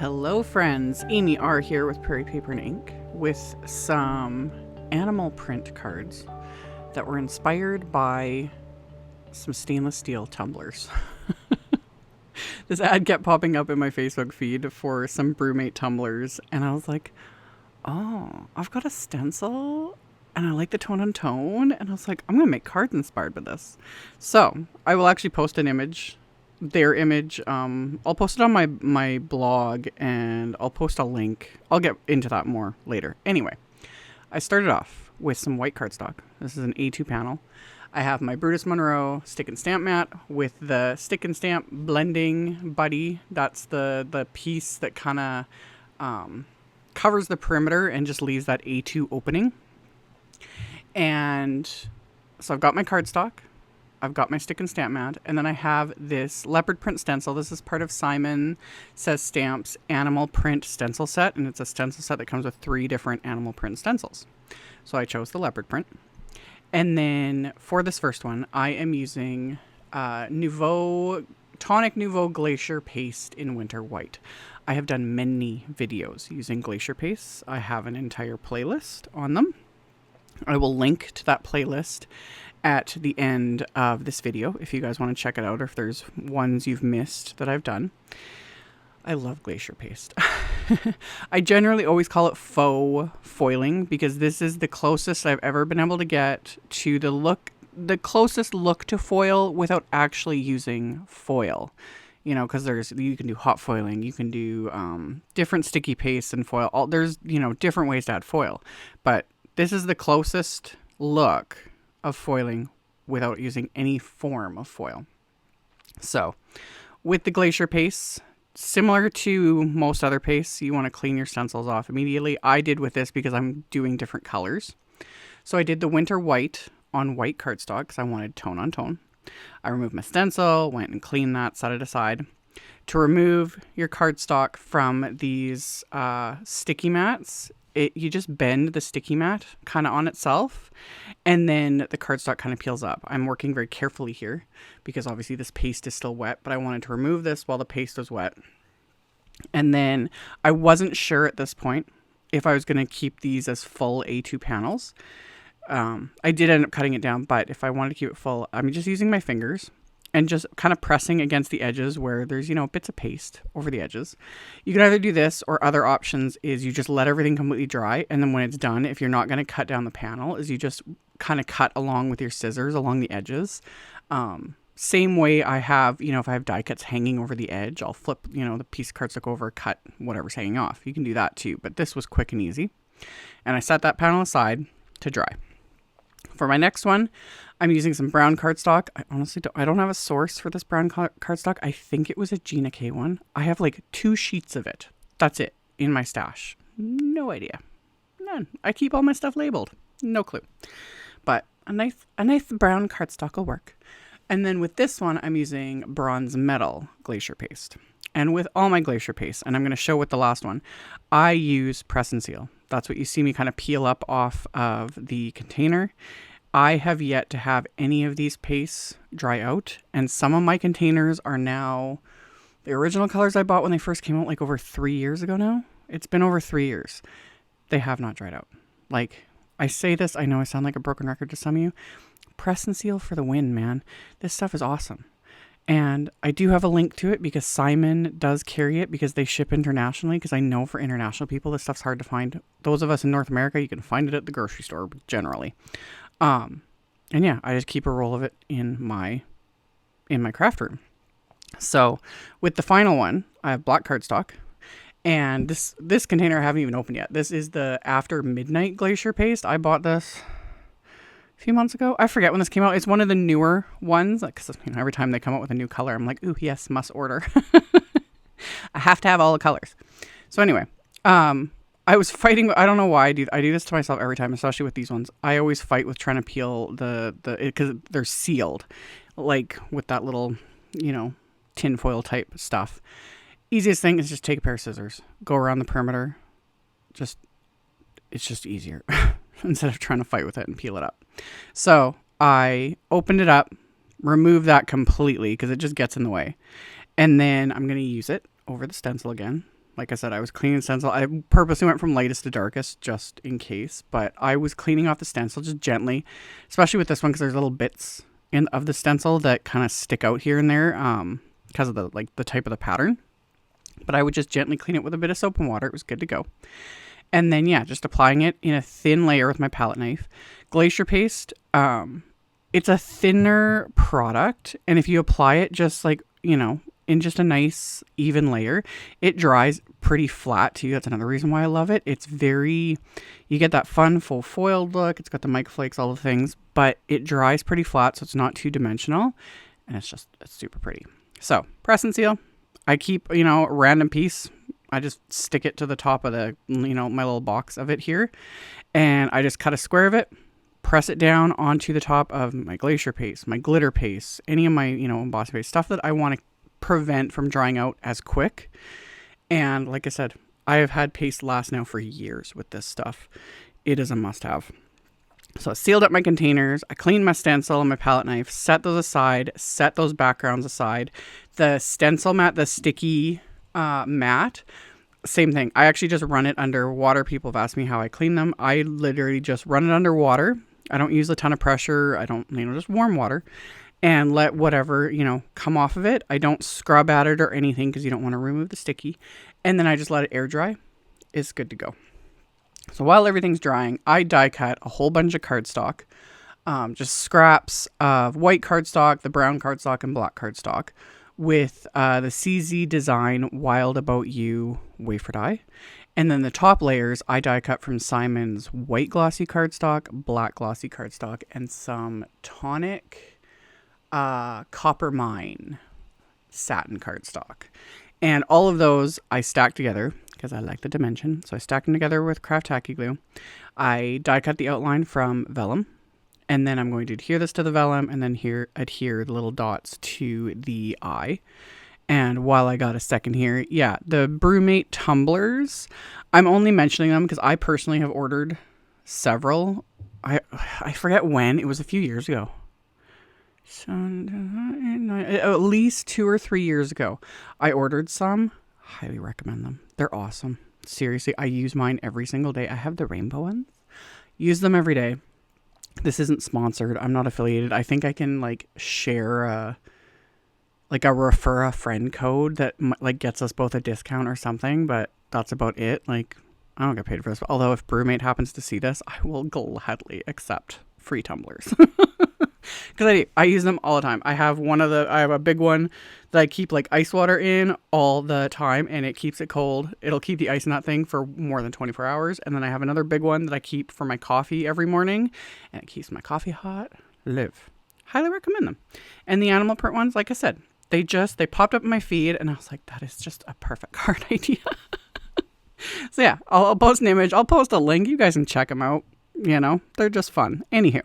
Hello friends, AmyR here with Prairie Paper and Ink with some animal print cards that were inspired by some stainless steel tumblers. This ad kept popping up in my Facebook feed for some Brewmate tumblers and I was like, oh, I've got a stencil and I like the tone on tone, and I was like, I'm gonna make cards inspired by this. So I will actually post an image, their image. I'll post it on my blog and I'll post a link. I'll get into that more later. Anyway, I started off with some white cardstock. This is an A2 panel. I have my Brutus Monroe stick and stamp mat with the stick and stamp blending buddy. That's the piece that kind of covers the perimeter and just leaves that A2 opening. And so I've got my cardstock, I've got my stick and stamp mat, and then I have this leopard print stencil. This is part of Simon Says Stamps animal print stencil set, and it's a stencil set that comes with 3 different animal print stencils. So I chose the leopard print. And then for this first one, I am using Nuvo, Tonic Nuvo Glacier paste in winter white. I have done many videos using Glacier pastes. I have an entire playlist on them. I will link to that playlist at the end of this video if you guys want to check it out, or if there's ones you've missed that I've done. I love Glacier paste. I generally always call it faux foiling because this is the closest I've ever been able to get to the closest look to foil without actually using foil. You know, because you can do hot foiling, you can do different sticky pastes and foil. There's, different ways to add foil, but this is the closest look of foiling without using any form of foil. So with the Glacier paste, similar to most other pastes, you want to clean your stencils off immediately. I did with this because I'm doing different colors. So I did the winter white on white cardstock because I wanted tone on tone. I removed my stencil, went and cleaned that, set it aside. To remove your cardstock from these sticky mats, you just bend the sticky mat kind of on itself, and then the cardstock kind of peels up. I'm working very carefully here because obviously this paste is still wet, but I wanted to remove this while the paste was wet. And then I wasn't sure at this point if I was going to keep these as full A2 panels. I did end up cutting it down, but if I wanted to keep it full, I'm just using my fingers and just kind of pressing against the edges where there's, bits of paste over the edges. You can either do this, or other options is you just let everything completely dry. And then when it's done, if you're not going to cut down the panel, is you just kind of cut along with your scissors along the edges. Same way I have, if I have die cuts hanging over the edge, I'll flip, the piece of cardstock over, cut whatever's hanging off. You can do that too, but this was quick and easy. And I set that panel aside to dry. For my next one, I'm using some brown cardstock. I honestly don't have a source for this brown cardstock. I think it was a Gina K one. I have like 2 sheets of it. That's it in my stash. No idea. None. I keep all my stuff labeled. No clue. But a nice brown cardstock will work. And then with this one, I'm using bronze metal Glacier paste. And with all my Glacier paste, and I'm going to show with the last one, I use press and seal. That's what you see me kind of peel up off of the container. I have yet to have any of these pastes dry out, and some of my containers are now the original colors I bought when they first came out, like over 3 years ago now. It's been over 3 years. They have not dried out. Like, I say this, I know I sound like a broken record to some of you. Press and seal for the win, man. This stuff is awesome. And I do have a link to it because Simon does carry it because they ship internationally, because I know for international people this stuff's hard to find. Those of us in North America, you can find it at the grocery store generally. And yeah, I just keep a roll of it in my craft room. So with the final one, I have black cardstock, and this container I haven't even opened yet. This is the After Midnight Glacier paste. I bought this a few months ago. I forget when this came out. It's one of the newer ones, because every time they come out with a new color, I'm like, ooh, yes, must order. I have to have all the colors. So anyway, I was fighting. I don't know why I do this to myself every time, especially with these ones. I always fight with trying to peel because they're sealed, like with that little, tin foil type stuff. Easiest thing is just take a pair of scissors, go around the perimeter. It's just easier instead of trying to fight with it and peel it up. So I opened it up, removed that completely because it just gets in the way. And then I'm going to use it over the stencil again. Like I said, I was cleaning stencil. I purposely went from lightest to darkest just in case, but I was cleaning off the stencil just gently, especially with this one because there's little bits of the stencil that kind of stick out here and there because of the type of the pattern. But I would just gently clean it with a bit of soap and water. It was good to go. And then, yeah, just applying it in a thin layer with my palette knife. Glacier paste, it's a thinner product. And if you apply it just like, in just a nice even layer, it dries pretty flat too. That's another reason why I love it. It's you get that fun full foiled look. It's got the mic flakes, all the things, but it dries pretty flat. So it's not two dimensional and it's super pretty. So press and seal. I keep, a random piece. I just stick it to the top of the, my little box of it here. And I just cut a square of it, press it down onto the top of my glacier paste, my glitter paste, any of my, embossing paste, stuff that I want to prevent from drying out as quick. And like I said, I have had paste last now for years with this stuff. It is a must have. So I sealed up my containers. I cleaned my stencil and my palette knife, set those aside, set those backgrounds aside. The stencil mat, the sticky mat, same thing. I actually just run it under water. People have asked me how I clean them. I literally just run it under water. I don't use a ton of pressure. I don't, just warm water and let whatever, come off of it. I don't scrub at it or anything because you don't want to remove the sticky. And then I just let it air dry. It's good to go. So while everything's drying, I die cut a whole bunch of cardstock, just scraps of white cardstock, the brown cardstock, and black cardstock with the CZ Design Wild About You wafer die. And then the top layers, I die cut from Simon's white glossy cardstock, black glossy cardstock, and some Tonic Copper Mine satin cardstock. And all of those I stacked together because I like the dimension. So I stacked them together with craft tacky glue. I die cut the outline from vellum. And then I'm going to adhere this to the vellum and then adhere the little dots to the eye. And while I got a second here, yeah, the Brewmate tumblers, I'm only mentioning them because I personally have ordered several. I forget when. It was a few years ago. So, at least 2 or 3 years ago, I ordered some. Highly recommend them. They're awesome. Seriously, I use mine every single day. I have the rainbow ones. Use them every day. This isn't sponsored. I'm not affiliated. I think I can share a refer a friend code that gets us both a discount or something, but that's about it. I don't get paid for this. Although if Brewmate happens to see this, I will gladly accept free tumblers. Because I use them all the time. I have a big one that I keep ice water in all the time and it keeps it cold. It'll keep the ice in that thing for more than 24 hours. And then I have another big one that I keep for my coffee every morning and it keeps my coffee hot. Live. Highly recommend them. And the animal print ones, like I said, they popped up in my feed and I was like, that is just a perfect card idea. So yeah, I'll post an image. I'll post a link. You guys can check them out. They're just fun. Anywho,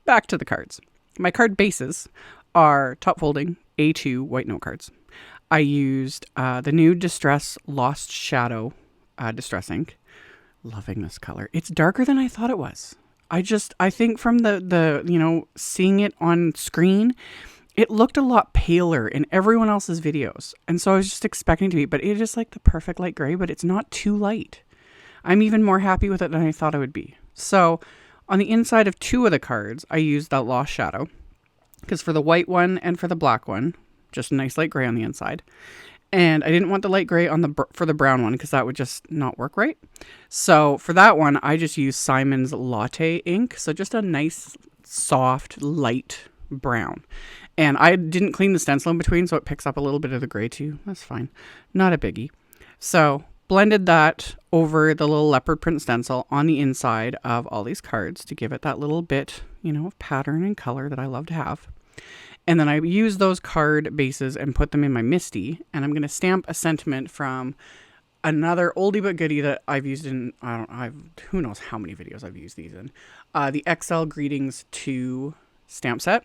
back to the cards. My card bases are top folding A2 white note cards. I used the new Distress Lost Shadow Distress ink. Loving this color. It's darker than I thought it was. I think from the seeing it on screen, it looked a lot paler in everyone else's videos. And so I was just expecting it to be, but it is the perfect light gray, but it's not too light. I'm even more happy with it than I thought I would be. So on the inside of 2 of the cards, I used that Lost Shadow. Because for the white one and for the black one, just a nice light gray on the inside. And I didn't want the light gray for the brown one because that would just not work right. So for that one, I just used Simon's Latte ink. So just a nice, soft, light brown. And I didn't clean the stencil in between, so it picks up a little bit of the gray too. That's fine. Not a biggie. So blended that over the little leopard print stencil on the inside of all these cards to give it that little bit, of pattern and color that I love to have. And then I use those card bases and put them in my Misty. And I'm going to stamp a sentiment from another oldie but goodie that I've used in, who knows how many videos I've used these in. The XL Greetings 2 stamp set.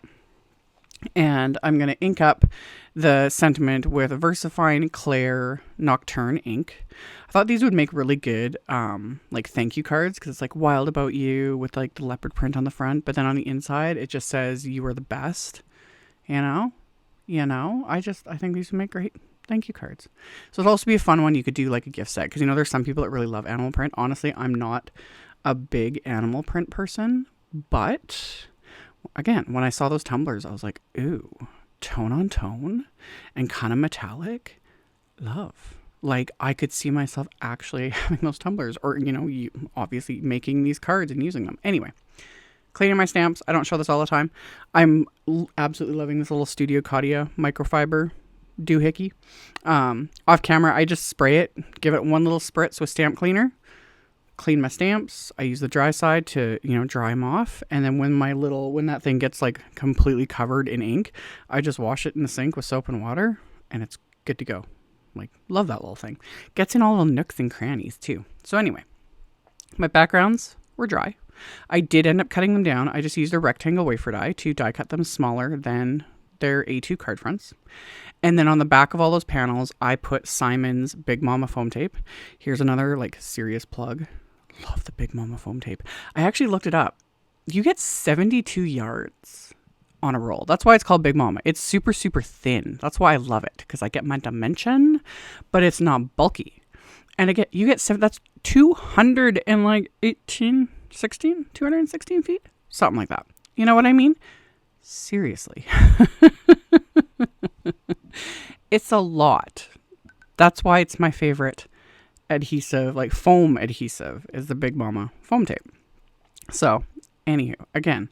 And I'm going to ink up the sentiment with a VersaFine Claire Nocturne ink. I thought these would make really good thank you cards because it's Wild About You with the leopard print on the front. But then on the inside, it just says you are the best. I think these would make great Thank you, cards. So it'll also be a fun one. You could do like a gift set because, you know, there's some people that really love animal print. Honestly, I'm not a big animal print person, but again, when I saw those tumblers, I was like, ooh, tone on tone and kind of metallic. Love. Like, I could see myself actually having those tumblers, or, you know, obviously making these cards and using them. Anyway, cleaning my stamps. I don't show this all the time. I'm absolutely loving this little Studio Caudia microfiber doohickey. Off camera, I just spray it, give it one little spritz with stamp cleaner, clean my stamps. I use the dry side to, you know, dry them off. And then when that thing gets like completely covered in ink, I just wash it in the sink with soap and water and it's good to go. Like, love that little thing. Gets in all the nooks and crannies too. So anyway, my backgrounds were dry. I did end up cutting them down. I just used a rectangle wafer die to die cut them smaller than their A2 card fronts. And then on the back of all those panels, I put Simon's Big Mama foam tape. Here's another like serious plug. Love the Big Mama foam tape. I actually looked it up. You get 72 yards on a roll. That's why it's called Big Mama. It's super, super thin. That's why I love it, because I get my dimension, but it's not bulky. And again, you get that's 216 feet, something like that. You know what I mean? Seriously. It's a lot. That's why it's my favorite adhesive, like foam adhesive, is the Big Mama foam tape. So, anywho, again,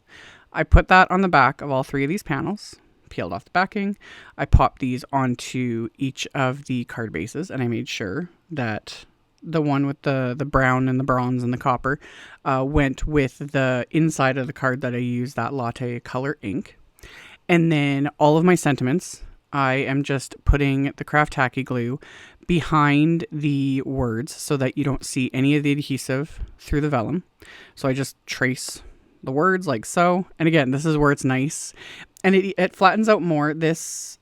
I put that on the back of all three of these panels, peeled off the backing. I popped these onto each of the card bases, and I made sure that the one with the brown and the bronze and the copper went with the inside of the card that I used that latte color ink. And then all of my sentiments, I am just putting the craft tacky glue behind the words so that you don't see any of the adhesive through the vellum. So I just trace the words like so. And again, this is where it's nice. And it flattens out more. This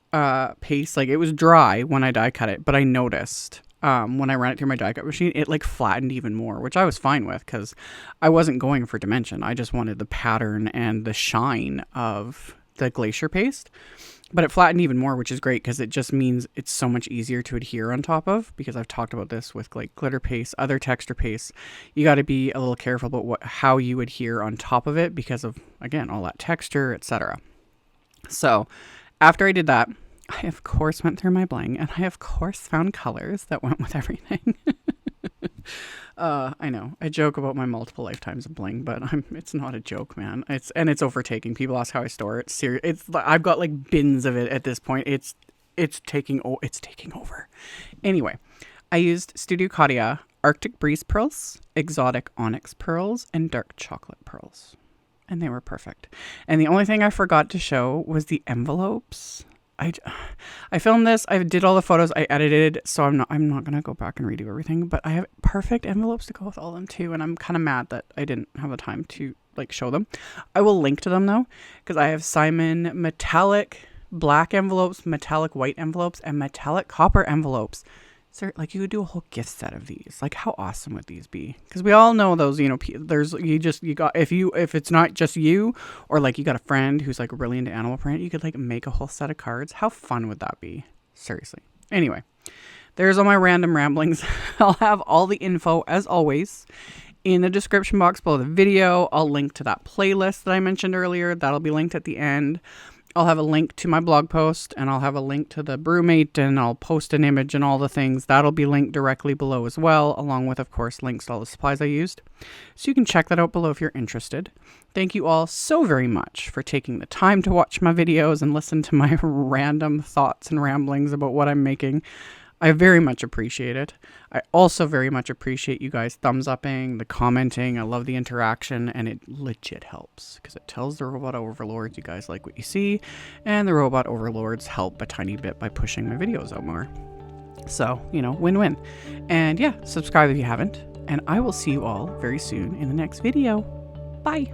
paste, like, it was dry when I die cut it, but I noticed when I ran it through my die cut machine, it like flattened even more, which I was fine with because I wasn't going for dimension. I just wanted the pattern and the shine of the Glacier paste. But it flattened even more, which is great because it just means it's so much easier to adhere on top of, because I've talked about this with like glitter paste, other texture pastes. You got to be a little careful about how you adhere on top of it because of, again, all that texture, etc. So after I did that, I of course went through my bling and I of course found colors that went with everything. I know I joke about my multiple lifetimes of bling, but it's not a joke, man. It's overtaking. People ask how I store it. I've got like bins of it at this point. It's taking over. Anyway, I used Studio Caudia Arctic Breeze pearls, exotic onyx pearls, and dark chocolate pearls, and they were perfect. And the only thing I forgot to show was the envelopes. I filmed this, I did all the photos, I edited, so I'm not going to go back and redo everything, but I have perfect envelopes to go with all of them too, and I'm kind of mad that I didn't have the time to like show them. I will link to them though, because I have Simon metallic black envelopes, metallic white envelopes, and metallic copper envelopes. So like you could do a whole gift set of these. Like how awesome would these be? Because we all know those, you know, if it's not just you, or like you got a friend who's like really into animal print, you could like make a whole set of cards. How fun would that be? Seriously. Anyway, there's all my random ramblings. I'll have all the info as always in the description box below the video. I'll link to that playlist that I mentioned earlier. That'll be linked at the end. I'll have a link to my blog post, and I'll have a link to the brewmate, and I'll post an image and all the things. That'll be linked directly below as well, along with, of course, links to all the supplies I used. So you can check that out below if you're interested. Thank you all so very much for taking the time to watch my videos and listen to my random thoughts and ramblings about what I'm making. I very much appreciate it. I also very much appreciate you guys thumbs upping, the commenting. I love the interaction, and it legit helps because it tells the robot overlords you guys like what you see, and the robot overlords help a tiny bit by pushing my videos out more. So, you know, win-win. And yeah, subscribe if you haven't, and I will see you all very soon in the next video. Bye.